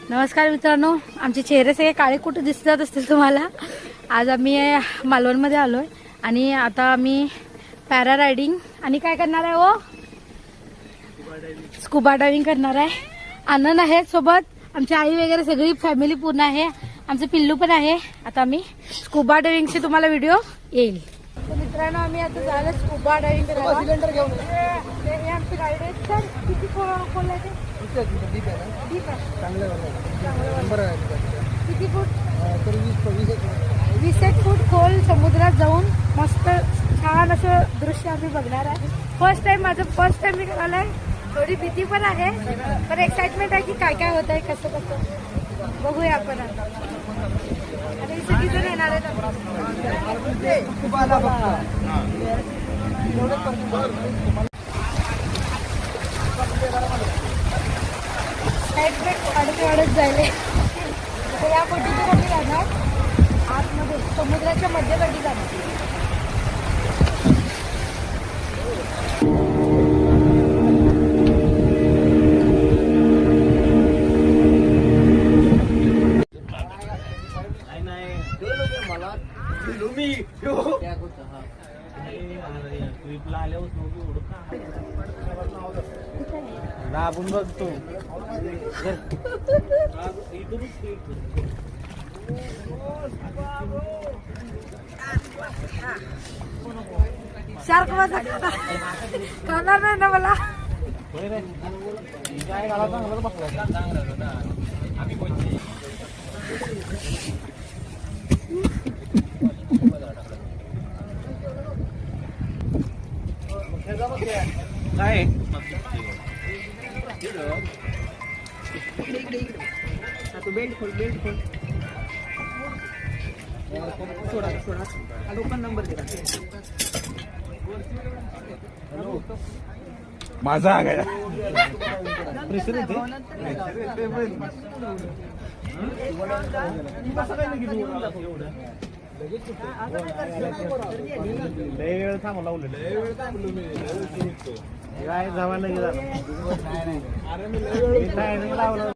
नमस्कार मित्रांनो, आमचे चेहरे सगळे काळे कुठे दिसत असतील तुम्हाला. आज आम्ही मालवणमध्ये आलोय आणि आता आम्ही पॅरा रायडिंग आणि काय करणार आहे हो, स्कुबा डायव्हिंग करणार आहे. आनंद आहे सोबत, आमची आई वगैरे सगळी फॅमिली पूर्ण आहे, आमचं पिल्लू पण आहे. आता आम्ही स्कुबा डायव्हिंगचे तुम्हाला व्हिडिओ येईल. तर मित्रांनो, आम्ही आता झालं स्कुबा डायव्हिंग करायला. सिलेंडर घेऊन हे आमची गाईड आहे. सर किती खोल आहे ते? किती फूट? 20 फूट खोल समुद्रात जाऊन मस्त छान असं दृश्य आम्ही बघणार आहे. फर्स्ट टाइम मी करायला आहे. थोडी भीती पण आहे, पण एक्साइटमेंट आहे की काय काय होत आहे, कसं कसं बघूया आपण. आणि सगळी जण येणार आहेत. वाढत जायले. तर या बोटीतून आम्ही जाणार आतमध्ये, समुद्राच्या मध्यभागी जाणार. आपण बघतो शार्क माझा करणार नाही ना मला. काय बेल्ट खोल सोडा लोकल नंबर दिला. माझा आ गया. लय वेळ थांबला काय जमाना गेला. लावलं